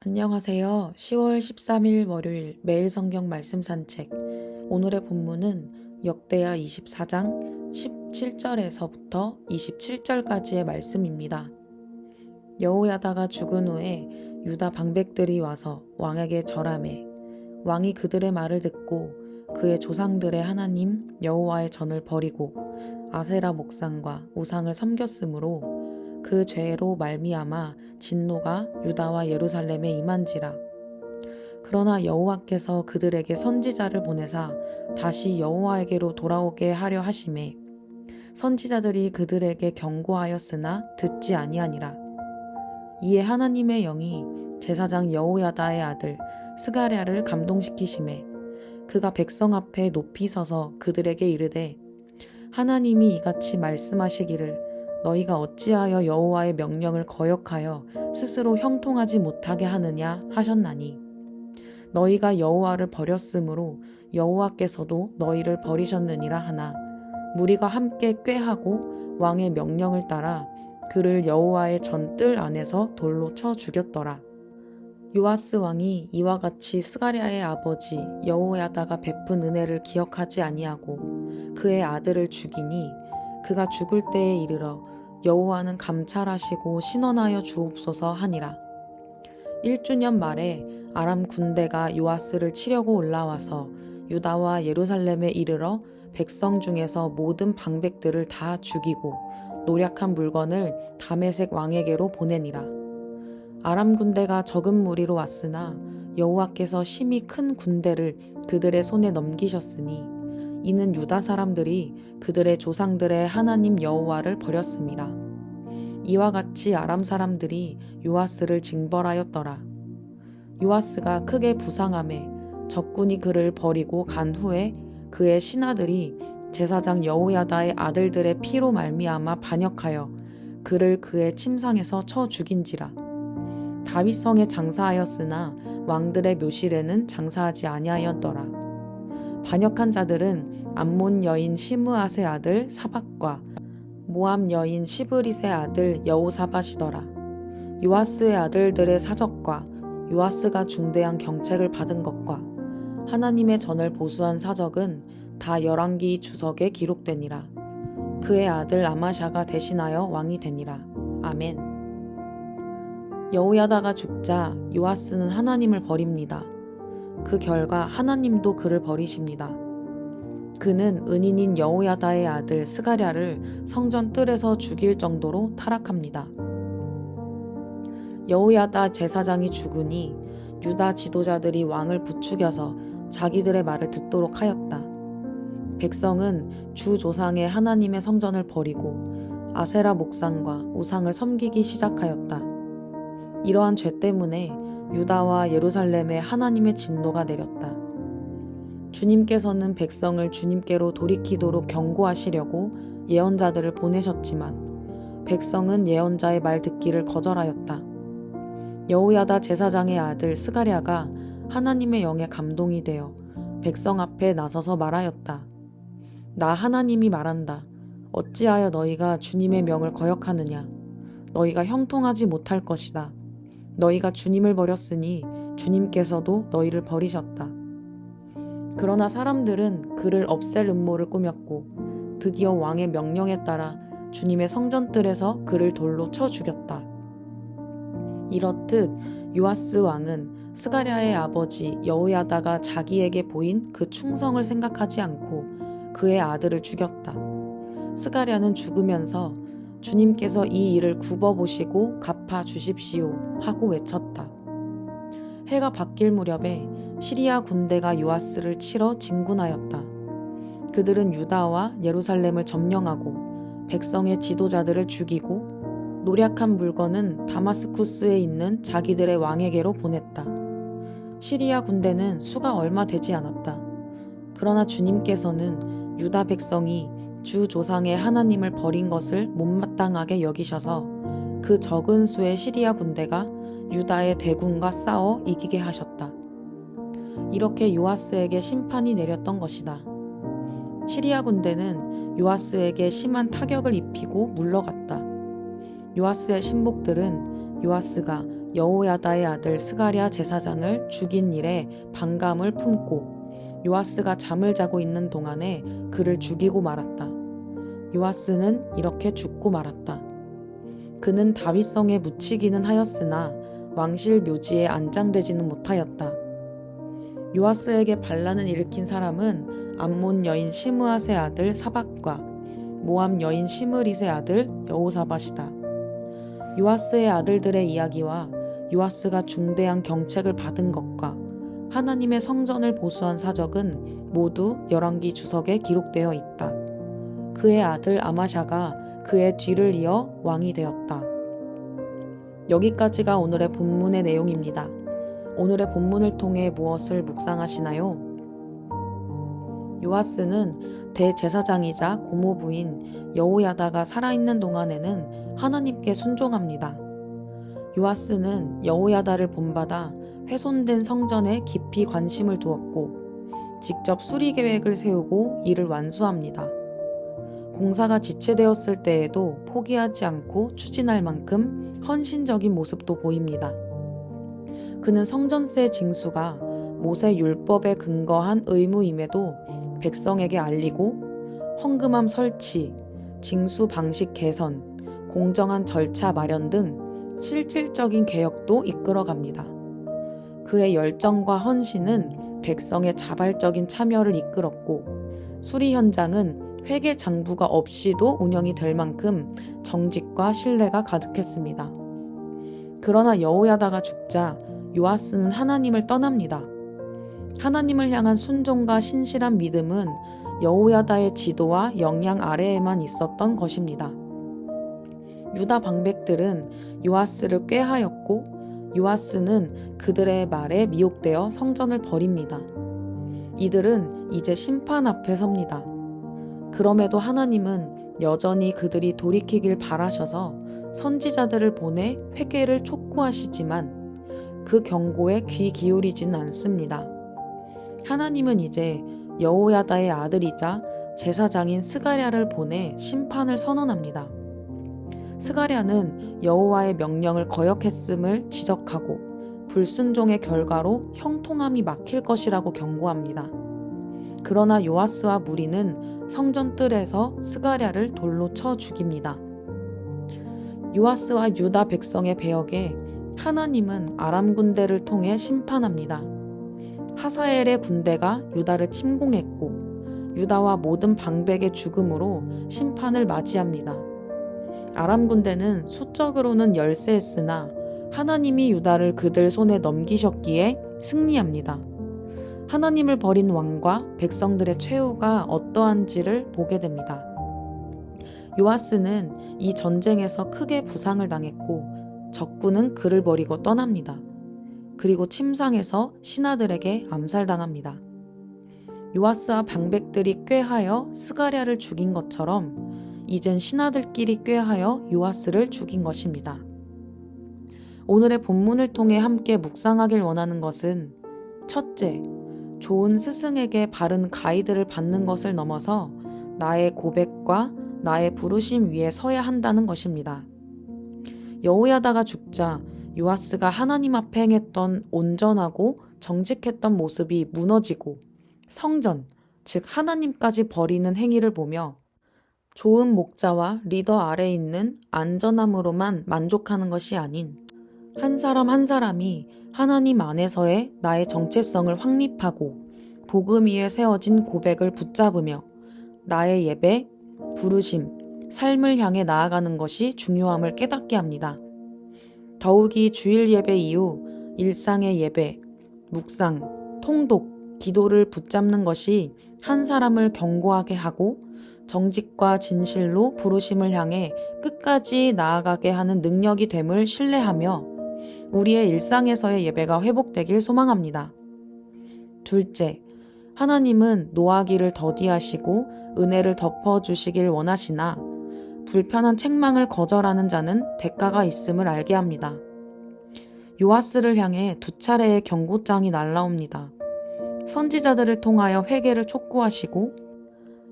안녕하세요. 10월 13일 월요일 매일 성경 말씀 산책. 오늘의 본문은 역대하 24장 17절에서부터 27절까지의 말씀입니다. 여호야다가 죽은 후에 유다 방백들이 와서 왕에게 절하매 왕이 그들의 말을 듣고 그의 조상들의 하나님 여호와의 전을 버리고 아세라 목상과 우상을 섬겼으므로 그 죄로 말미암아 진노가 유다와 예루살렘에 임한지라. 그러나 여호와께서 그들에게 선지자를 보내사 다시 여호와에게로 돌아오게 하려 하심에 선지자들이 그들에게 경고하였으나 듣지 아니하니라. 이에 하나님의 영이 제사장 여호야다의 아들 스가랴를 감동시키심에 그가 백성 앞에 높이 서서 그들에게 이르되 하나님이 이같이 말씀하시기를 너희가 어찌하여 여호와의 명령을 거역하여 스스로 형통하지 못하게 하느냐 하셨나니 너희가 여호와를 버렸으므로 여호와께서도 너희를 버리셨느니라 하나 무리가 함께 꾀하고 왕의 명령을 따라 그를 여호와의 전뜰 안에서 돌로 쳐 죽였더라. 요아스 왕이 이와 같이 스가랴의 아버지 여호야다가 베푼 은혜를 기억하지 아니하고 그의 아들을 죽이니 그가 죽을 때에 이르러 여호와는 감찰하시고 신원하여 주옵소서 하니라. 1주년 말에 아람 군대가 요아스를 치려고 올라와서 유다와 예루살렘에 이르러 백성 중에서 모든 방백들을 다 죽이고 노략한 물건을 다메섹 왕에게로 보내니라. 아람 군대가 적은 무리로 왔으나 여호와께서 심히 큰 군대를 그들의 손에 넘기셨으니 이는 유다 사람들이 그들의 조상들의 하나님 여호와를 버렸음이라. 이와 같이 아람 사람들이 요아스를 징벌하였더라. 요아스가 크게 부상함에 적군이 그를 버리고 간 후에 그의 신하들이 제사장 여호야다의 아들들의 피로 말미암아 반역하여 그를 그의 침상에서 쳐 죽인지라. 다윗성에 장사하였으나 왕들의 묘실에는 장사하지 아니하였더라. 반역한 자들은 암몬 여인 시므앗의 아들 사박과 모압 여인 시브릿의 아들 여호사밧이더라. 요아스의 아들들의 사적과 요아스가 중대한 경책을 받은 것과 하나님의 전을 보수한 사적은 다 열왕기 주석에 기록되니라. 그의 아들 아마샤가 대신하여 왕이 되니라. 아멘. 여호야다가 죽자 요아스는 하나님을 버립니다. 그 결과 하나님도 그를 버리십니다. 그는 은인인 여호야다의 아들 스가랴를 성전 뜰에서 죽일 정도로 타락합니다. 여호야다 제사장이 죽으니 유다 지도자들이 왕을 부추겨서 자기들의 말을 듣도록 하였다. 백성은 주 조상의 하나님의 성전을 버리고 아세라 목상과 우상을 섬기기 시작하였다. 이러한 죄 때문에 유다와 예루살렘에 하나님의 진노가 내렸다. 주님께서는 백성을 주님께로 돌이키도록 경고하시려고 예언자들을 보내셨지만 백성은 예언자의 말 듣기를 거절하였다. 여호야다 제사장의 아들 스가랴가 하나님의 영에 감동이 되어 백성 앞에 나서서 말하였다. 나 하나님이 말한다. 어찌하여 너희가 주님의 명을 거역하느냐. 너희가 형통하지 못할 것이다. 너희가 주님을 버렸으니 주님께서도 너희를 버리셨다. 그러나 사람들은 그를 없앨 음모를 꾸몄고 드디어 왕의 명령에 따라 주님의 성전뜰에서 그를 돌로 쳐 죽였다. 이렇듯 요아스 왕은 스가랴의 아버지 여호야다가 자기에게 보인 그 충성을 생각하지 않고 그의 아들을 죽였다. 스가랴는 죽으면서 주님께서 이 일을 굽어보시고 갚아 주십시오 하고 외쳤다. 해가 바뀔 무렵에 시리아 군대가 요아스를 치러 진군하였다. 그들은 유다와 예루살렘을 점령하고 백성의 지도자들을 죽이고 노략한 물건은 다마스쿠스에 있는 자기들의 왕에게로 보냈다. 시리아 군대는 수가 얼마 되지 않았다. 그러나 주님께서는 유다 백성이 주 조상의 하나님을 버린 것을 못마땅하게 여기셔서 그 적은 수의 시리아 군대가 유다의 대군과 싸워 이기게 하셨다. 이렇게 요아스에게 심판이 내렸던 것이다. 시리아 군대는 요아스에게 심한 타격을 입히고 물러갔다. 요아스의 신복들은 요아스가 여호야다의 아들 스가랴 제사장을 죽인 일에 반감을 품고 요아스가 잠을 자고 있는 동안에 그를 죽이고 말았다. 요아스는 이렇게 죽고 말았다. 그는 다윗성에 묻히기는 하였으나 왕실 묘지에 안장되지는 못하였다. 요아스에게 반란을 일으킨 사람은 암몬 여인 시므앗의 아들 사박과 모압 여인 시므릿의 아들 여호사밧이다. 요아스의 아들들의 이야기와 요아스가 중대한 경책을 받은 것과 하나님의 성전을 보수한 사적은 모두 열왕기 주석에 기록되어 있다. 그의 아들 아마샤가 그의 뒤를 이어 왕이 되었다. 여기까지가 오늘의 본문의 내용입니다. 오늘의 본문을 통해 무엇을 묵상하시나요? 요아스는 대제사장이자 고모부인 여호야다가 살아있는 동안에는 하나님께 순종합니다. 요아스는 여호야다를 본받아 훼손된 성전에 깊이 관심을 두었고 직접 수리 계획을 세우고 이를 완수합니다. 공사가 지체되었을 때에도 포기하지 않고 추진할 만큼 헌신적인 모습도 보입니다. 그는 성전세 징수가 모세 율법에 근거한 의무임에도 백성에게 알리고 헌금함 설치, 징수 방식 개선, 공정한 절차 마련 등 실질적인 개혁도 이끌어갑니다. 그의 열정과 헌신은 백성의 자발적인 참여를 이끌었고 수리 현장은 회계 장부가 없이도 운영이 될 만큼 정직과 신뢰가 가득했습니다. 그러나 여호야다가 죽자 요아스는 하나님을 떠납니다. 하나님을 향한 순종과 신실한 믿음은 여호야다의 지도와 영향 아래에만 있었던 것입니다. 유다 방백들은 요아스를 꾀하였고 요아스는 그들의 말에 미혹되어 성전을 버립니다. 이들은 이제 심판 앞에 섭니다. 그럼에도 하나님은 여전히 그들이 돌이키길 바라셔서 선지자들을 보내 회개를 촉구하시지만 그 경고에 귀 기울이지는 않습니다. 하나님은 이제 여호야다의 아들이자 제사장인 스가랴를 보내 심판을 선언합니다. 스가랴는 여호와의 명령을 거역했음을 지적하고 불순종의 결과로 형통함이 막힐 것이라고 경고합니다. 그러나 요아스와 무리는 성전 뜰에서 스가랴를 돌로 쳐 죽입니다. 요아스와 유다 백성의 배역에 하나님은 아람 군대를 통해 심판합니다. 하사엘의 군대가 유다를 침공했고 유다와 모든 방백의 죽음으로 심판을 맞이합니다. 아람 군대는 수적으로는 열세했으나 하나님이 유다를 그들 손에 넘기셨기에 승리합니다. 하나님을 버린 왕과 백성들의 최후가 어떠한지를 보게 됩니다. 요아스는 이 전쟁에서 크게 부상을 당했고 적군은 그를 버리고 떠납니다. 그리고 침상에서 신하들에게 암살당합니다. 요아스와 방백들이 꾀하여 스가랴를 죽인 것처럼 이젠 신하들끼리 꾀하여 요아스를 죽인 것입니다. 오늘의 본문을 통해 함께 묵상하길 원하는 것은 첫째, 좋은 스승에게 바른 가이드를 받는 것을 넘어서 나의 고백과 나의 부르심 위에 서야 한다는 것입니다. 여호야다가 죽자 요아스가 하나님 앞에 행했던 온전하고 정직했던 모습이 무너지고 성전, 즉 하나님까지 버리는 행위를 보며 좋은 목자와 리더 아래에 있는 안전함으로만 만족하는 것이 아닌 한 사람 한 사람이 하나님 안에서의 나의 정체성을 확립하고 복음 위에 세워진 고백을 붙잡으며 나의 예배, 부르심, 삶을 향해 나아가는 것이 중요함을 깨닫게 합니다. 더욱이 주일 예배 이후 일상의 예배, 묵상, 통독, 기도를 붙잡는 것이 한 사람을 견고하게 하고 정직과 진실로 부르심을 향해 끝까지 나아가게 하는 능력이 됨을 신뢰하며 우리의 일상에서의 예배가 회복되길 소망합니다. 둘째, 하나님은 노하기를 더디하시고 은혜를 덮어주시길 원하시나 불편한 책망을 거절하는 자는 대가가 있음을 알게 합니다. 요아스를 향해 2차례의 경고장이 날라옵니다. 선지자들을 통하여 회개를 촉구하시고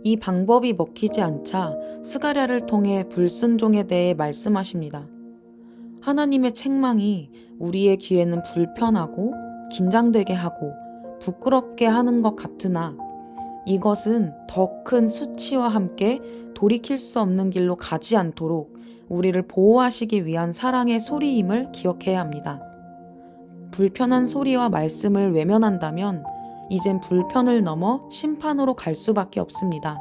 이 방법이 먹히지 않자 스가랴를 통해 불순종에 대해 말씀하십니다. 하나님의 책망이 우리의 귀에는 불편하고 긴장되게 하고 부끄럽게 하는 것 같으나 이것은 더 큰 수치와 함께 돌이킬 수 없는 길로 가지 않도록 우리를 보호하시기 위한 사랑의 소리임을 기억해야 합니다. 불편한 소리와 말씀을 외면한다면 이젠 불편을 넘어 심판으로 갈 수밖에 없습니다.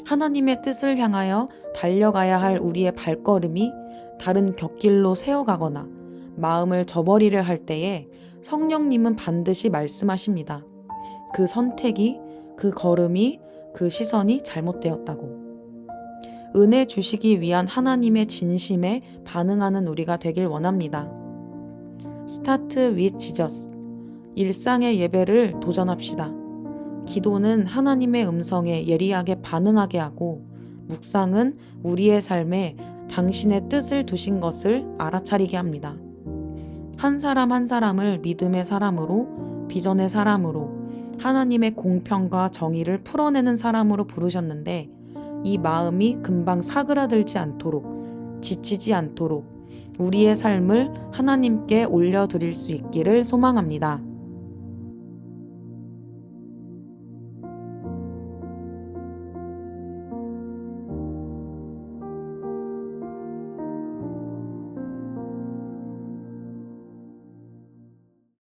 하나님의 뜻을 향하여 달려가야 할 우리의 발걸음이 다른 곁길로 새어가거나 마음을 저버리려 할 때에 성령님은 반드시 말씀하십니다. 그 선택이, 그 걸음이, 그 시선이 잘못되었다고. 은혜 주시기 위한 하나님의 진심에 반응하는 우리가 되길 원합니다. Start with Jesus. 일상의 예배를 도전합시다. 기도는 하나님의 음성에 예리하게 반응하게 하고, 묵상은 우리의 삶에 당신의 뜻을 두신 것을 알아차리게 합니다. 한 사람 한 사람을 믿음의 사람으로, 비전의 사람으로, 하나님의 공평과 정의를 풀어내는 사람으로 부르셨는데, 이 마음이 금방 사그라들지 않도록, 지치지 않도록 우리의 삶을 하나님께 올려드릴 수 있기를 소망합니다.